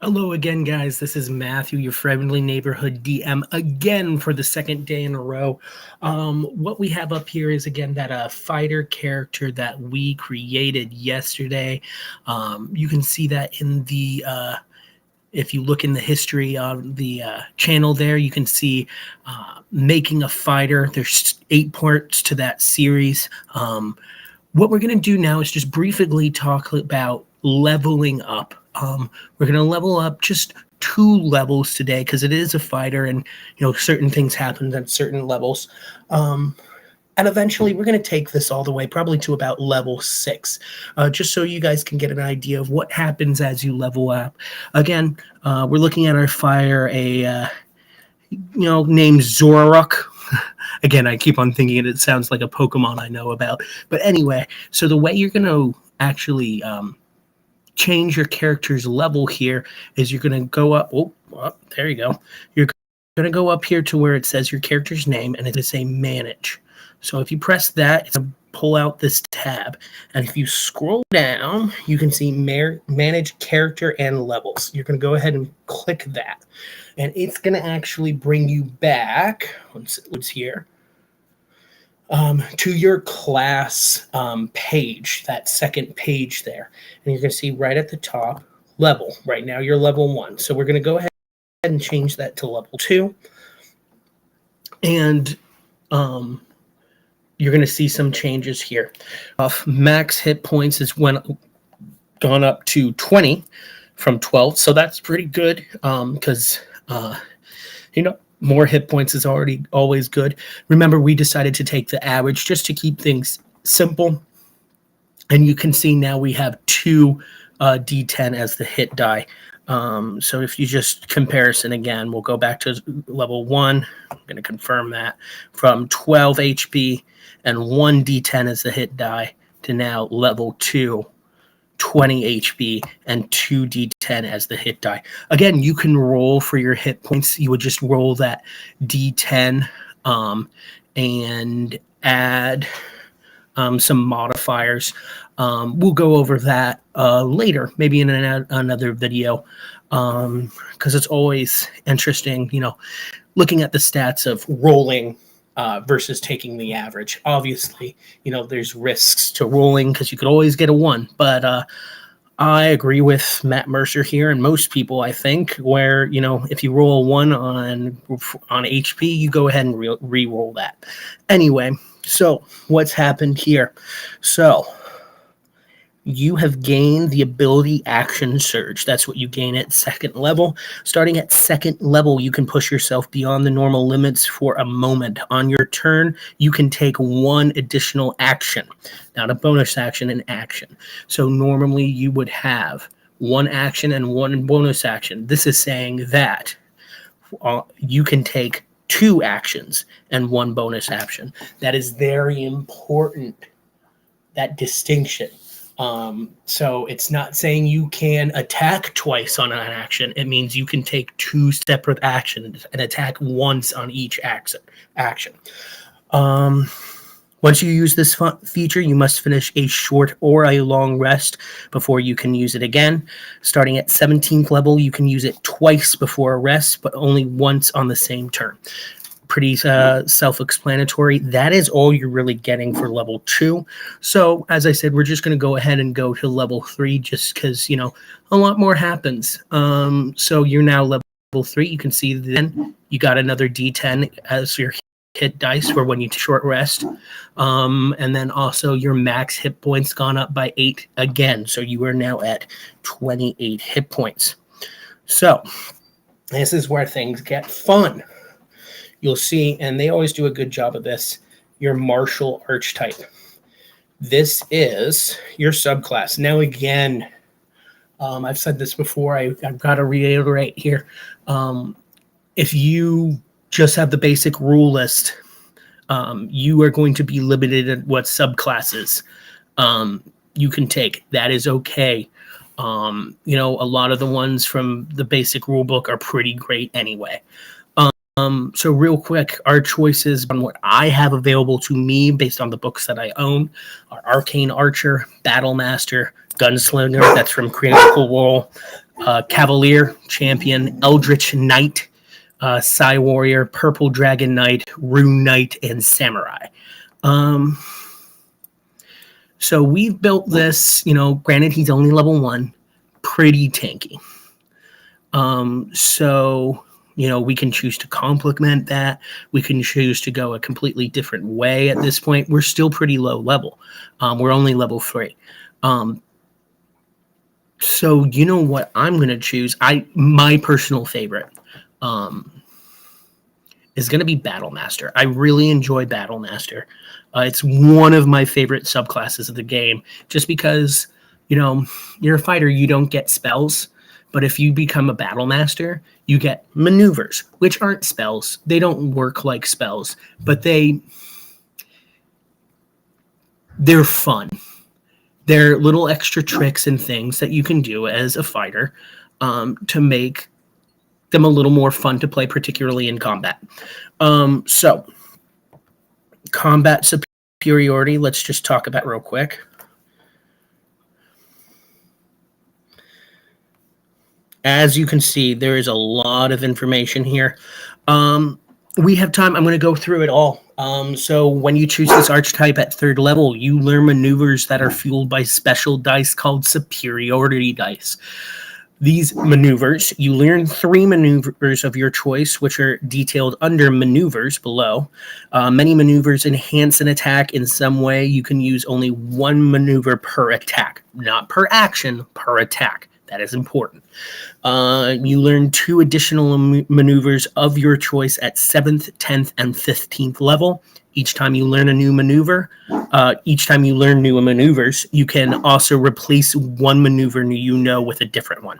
Hello again, guys. This is Matthew, your friendly neighborhood DM, again for the second day in a row. What we have up here is again that fighter character that we created yesterday. You can see that in the if you look in the history of the channel there, you can see making a fighter. There's 8 parts to that series. What we're going to do now is just briefly talk about leveling up. We're going to level up just 2 levels today because it is a fighter, and certain things happen at certain levels. And eventually we're going to take this all the way probably to about level 6, just so you guys can get an idea of what happens as you level up. Again, we're looking at our fighter, named Zoraruk. Again, I keep on thinking it sounds like a Pokemon I know about. But anyway, so the way you're going to actually change your character's level here is you're going to go up. Oh, there you go. You're going to go up here to where it says your character's name, and it's going to say Manage. So if you press that, it's going to pull out this tab. And if you scroll down, you can see Manage Character and Levels. You're going to go ahead and click that. And it's going to actually bring you back, once it's here, to your class page, that second page there. And you're going to see right at the top, level. Right now you're level 1. So we're going to go ahead and change that to level 2. And you're going to see some changes here. Max hit points has gone up to 20 from 12. So that's pretty good because more hit points is always good. Remember, we decided to take the average just to keep things simple. And you can see now we have 2 D10 as the hit die. So if you just comparison again, we'll go back to level 1. I'm going to confirm that from 12 HP and 1 D10 as the hit die to now level 2. 20 HP and 2 D10 as the hit die. Again, you can roll for your hit points. You would just roll that D10 and add some modifiers. We'll go over that later, maybe in another video, because it's always interesting, looking at the stats of rolling versus taking the average. Obviously, there's risks to rolling because you could always get a 1. But I agree with Matt Mercer here and most people, I think, where, if you roll a 1 on HP, you go ahead and re-roll that. Anyway, so what's happened here? So you have gained the ability Action Surge. That's what you gain at 2nd level. Starting at 2nd level, you can push yourself beyond the normal limits for a moment. On your turn, you can take 1 additional action, not a bonus action, an action. So normally you would have 1 action and 1 bonus action. This is saying that you can take 2 actions and 1 bonus action. That is very important, that distinction. So it's not saying you can attack twice on an action. It means you can take 2 separate actions and attack once on each action. Once you use this feature, you must finish a short or a long rest before you can use it again. Starting at 17th level, you can use it twice before a rest, but only once on the same turn. Pretty self-explanatory. That is all you're really getting for level 2. So as I said, we're just going to go ahead and go to level 3 just because, a lot more happens. So you're now level 3. You can see then you got another D10 as your hit dice for when you short rest. And then also your max hit points gone up by 8 again. So you are now at 28 hit points. So this is where things get fun. You'll see, and they always do a good job of this, your martial archetype. This is your subclass. Now, again, I've said this before. I've got to reiterate here. If you just have the basic rule list, you are going to be limited in what subclasses you can take. That is okay. A lot of the ones from the basic rule book are pretty great anyway. So real quick, our choices on what I have available to me based on the books that I own are Arcane Archer, Battle Master, Gunslinger, that's from Critical Role. Cavalier, Champion, Eldritch Knight, Psy Warrior, Purple Dragon Knight, Rune Knight, and Samurai. So we've built this, granted he's only level 1, pretty tanky. So, we can choose to complement that. We can choose to go a completely different way at this point. We're still pretty low level. We're only level 3. So you know what I'm going to choose? My personal favorite is going to be Battlemaster. I really enjoy Battlemaster. It's one of my favorite subclasses of the game, just because, you're a fighter, you don't get spells. But if you become a Battlemaster, you get maneuvers, which aren't spells. They don't work like spells, but they're fun. They're little extra tricks and things that you can do as a fighter to make them a little more fun to play, particularly in combat. So, combat superiority, let's just talk about real quick. As you can see, there is a lot of information here. We have time. I'm going to go through it all. So when you choose this archetype at 3rd level, you learn maneuvers that are fueled by special dice called superiority dice. These maneuvers, you learn 3 maneuvers of your choice, which are detailed under maneuvers below. Many maneuvers enhance an attack in some way. You can use only 1 maneuver per attack, not per action, per attack. That is important. You learn 2 additional maneuvers of your choice at 7th, 10th, and 15th level. Each time you learn a new maneuver, each time you learn new maneuvers, you can also replace one maneuver with a different one.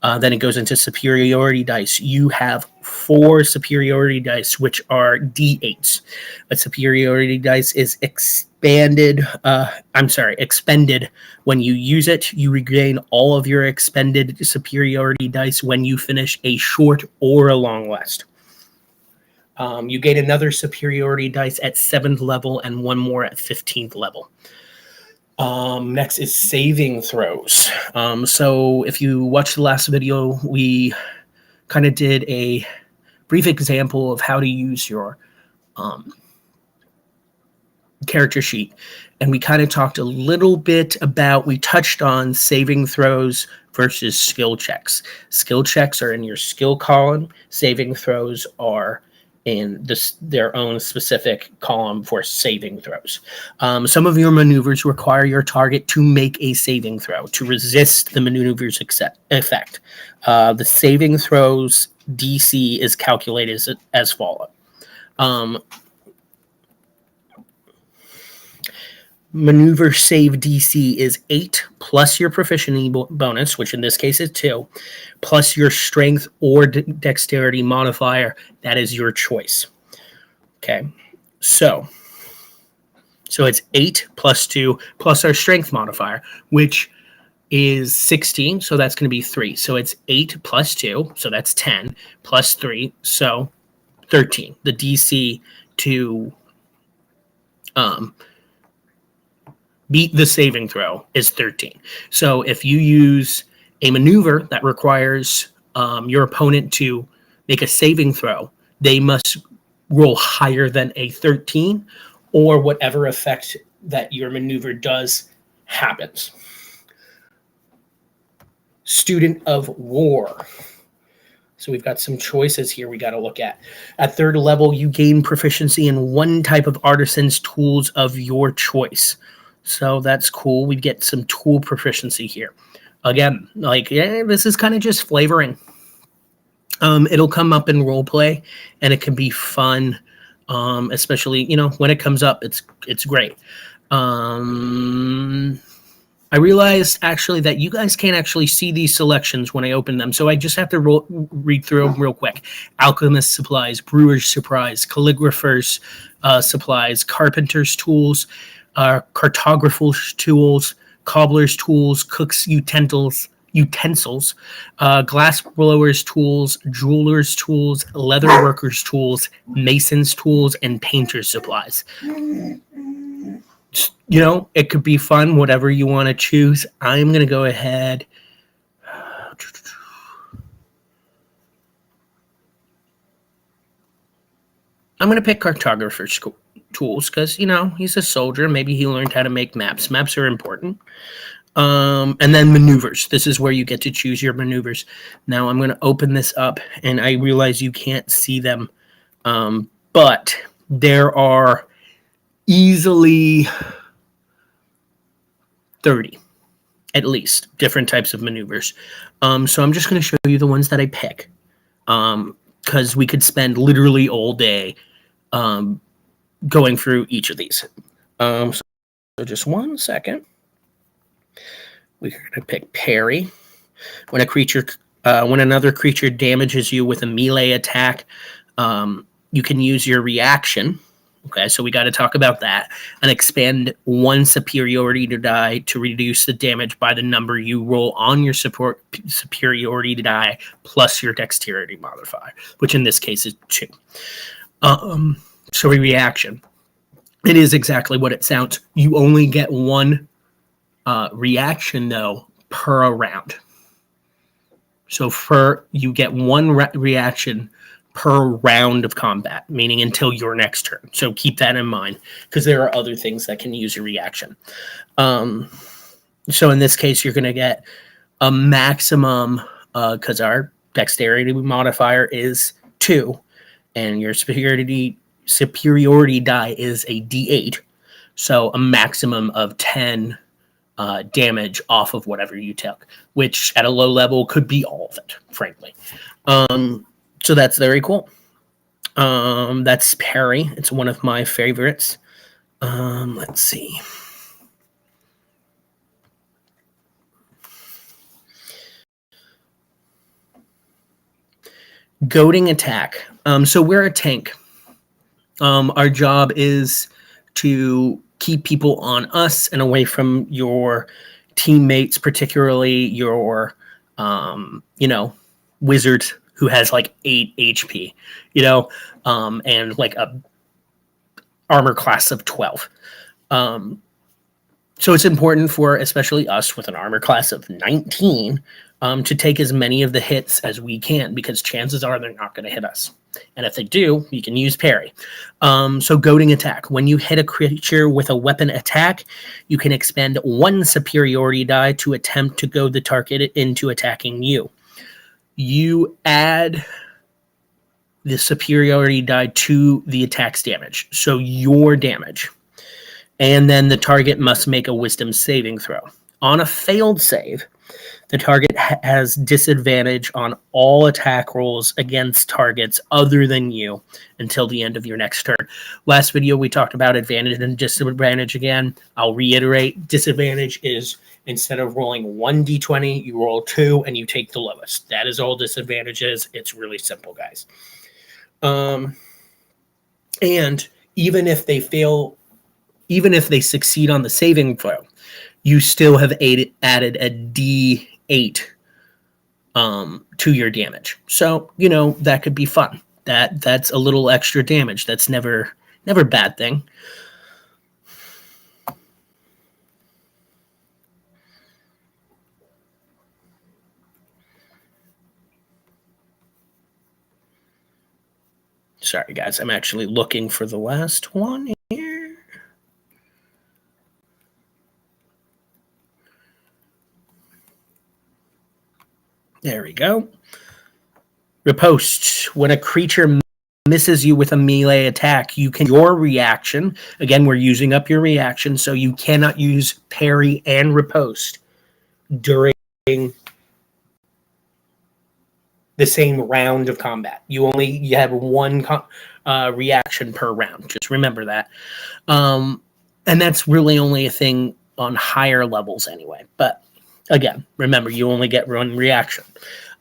Then it goes into superiority dice. You have 4 superiority dice, which are D8s. A superiority dice is expended when you use it. You regain all of your expended superiority dice when you finish a short or a long rest. You gain another superiority dice at 7th level and 1 more at 15th level. Next is saving throws. So if you watched the last video, we kind of did a brief example of how to use your character sheet. And we kind of talked a little bit we touched on saving throws versus skill checks. Skill checks are in your skill column. Saving throws are in their own specific column for saving throws. Some of your maneuvers require your target to make a saving throw to resist the maneuver's effect. The saving throws DC is calculated as follows. Maneuver save DC is 8 plus your proficiency bonus, which in this case is 2, plus your strength or dexterity modifier. That is your choice. Okay, so it's 8 plus 2 plus our strength modifier, which is 16, so that's going to be 3. So it's 8 plus 2, so that's 10, plus 3, so 13. The DC to beat the saving throw is 13. So if you use a maneuver that requires your opponent to make a saving throw, they must roll higher than a 13, or whatever effect that your maneuver does happens. Student of War. So we've got some choices here we got to look at. At 3rd level, you gain proficiency in 1 type of artisan's tools of your choice. So that's cool. We get some tool proficiency here. Again, this is kind of just flavoring. It'll come up in roleplay, and it can be fun, especially, when it comes up, it's great. I realized, actually, that you guys can't actually see these selections when I open them, so I just have to read through them real quick. Alchemist supplies, brewer's supplies, calligrapher's supplies, carpenter's tools, cartographer's tools, cobbler's tools, cook's utensils, glass blower's tools, jeweler's tools, leather worker's tools, mason's tools, and painter's supplies. You know, it could be fun, whatever you want to choose. I'm going to go ahead. I'm going to pick cartographer's tools because, you know, he's a soldier. Maybe he learned how to make maps. Maps are important. And then maneuvers. This is where you get to choose your maneuvers. Now I'm going to open this up, and I realize you can't see them, but there are easily 30, at least, different types of maneuvers. So I'm just going to show you the ones that I pick, because we could spend literally all day going through each of these. So just 1 second. We're going to pick parry. When another creature damages you with a melee attack, you can use your reaction. Okay, so we got to talk about that, and expend 1 superiority die to reduce the damage by the number you roll on your superiority die plus your dexterity modifier, which in this case is 2. So a reaction. It is exactly what it sounds. You only get 1 reaction, though, per round. So you get 1 reaction per round of combat, meaning until your next turn. So keep that in mind, because there are other things that can use your reaction. So in this case, you're going to get a maximum, because our dexterity modifier is 2, and your superiority die is a D8. So a maximum of 10 damage off of whatever you took, which at a low level could be all of it, frankly. So that's very cool. That's parry. It's one of my favorites. Let's see. Goading attack. So we're a tank. Our job is to keep people on us and away from your teammates, particularly your, wizard who has like 8 HP, and like a armor class of 12. So it's important for especially us with an armor class of 19 to take as many of the hits as we can, because chances are they're not going to hit us. And if they do, you can use parry. So goading attack. When you hit a creature with a weapon attack, you can expend 1 superiority die to attempt to goad the target into attacking you. You add the superiority die to the attack's damage, so your damage. And then the target must make a wisdom saving throw. On a failed save, the target has disadvantage on all attack rolls against targets other than you until the end of your next turn. Last video, we talked about advantage and disadvantage again. I'll reiterate, disadvantage is instead of rolling 1d20, you roll 2 and you take the lowest. That is all disadvantage is. It's really simple, guys. And even if they succeed on the saving throw, you still have added a D8 to your damage. So, that could be fun. That's a little extra damage. That's never a bad thing. Sorry, guys. I'm actually looking for the last one here. There we go. Riposte. When a creature misses you with a melee attack, your reaction. Again, we're using up your reaction, so you cannot use parry and riposte during the same round of combat. You have 1 reaction per round. Just remember that. And that's really only a thing on higher levels anyway. But again, remember, you only get 1 reaction.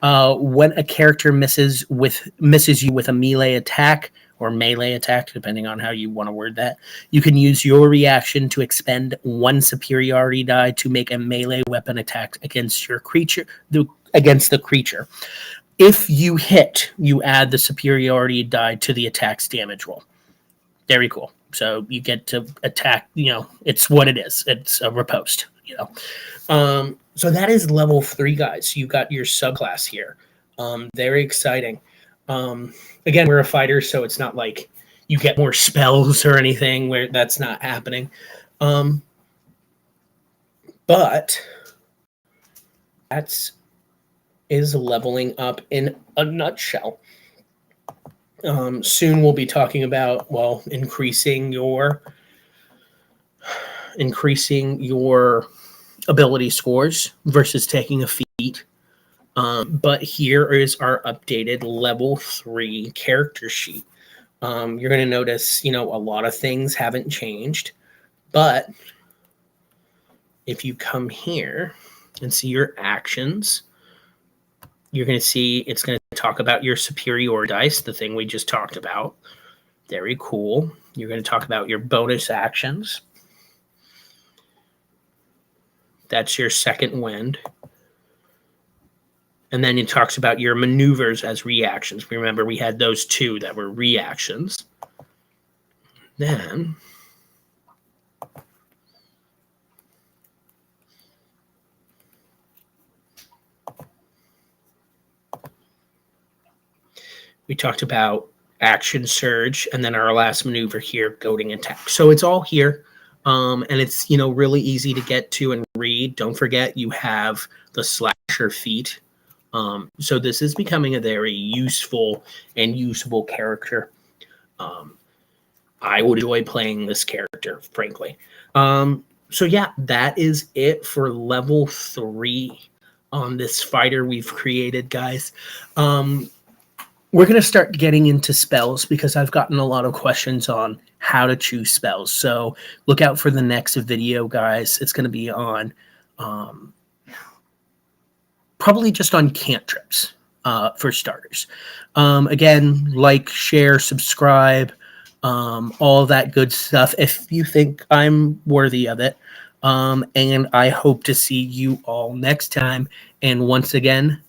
When a character misses you with a melee attack or melee attack, depending on how you want to word that, you can use your reaction to expend 1 superiority die to make a melee weapon attack against the creature. If you hit, you add the superiority die to the attack's damage roll. Very cool. So you get to attack, it's what it is. It's a riposte, So that is level 3, guys. You got your subclass here. Very exciting. Again, we're a fighter, so it's not like you get more spells or anything where that's not happening. But that is leveling up in a nutshell. Soon we'll be talking about, increasing your ability scores versus taking a feat. But here is our updated level 3 character sheet. You're going to notice, a lot of things haven't changed, but if you come here and see your actions, you're going to see it's going to talk about your superior dice, the thing we just talked about. Very cool. You're going to talk about your bonus actions. That's your second wind. And then it talks about your maneuvers as reactions. Remember, we had those 2 that were reactions. Then we talked about action surge, and then our last maneuver here, goading attack. So it's all here, and it's really easy to get to and read. Don't forget you have the slasher feat. So this is becoming a very useful and usable character. I would enjoy playing this character, frankly. So yeah, that is it for level 3 on this fighter we've created, guys. We're going to start getting into spells because I've gotten a lot of questions on how to choose spells. So look out for the next video, guys. It's going to be on probably just on cantrips for starters. Again, like, share, subscribe, all that good stuff if you think I'm worthy of it. And I hope to see you all next time. And once again,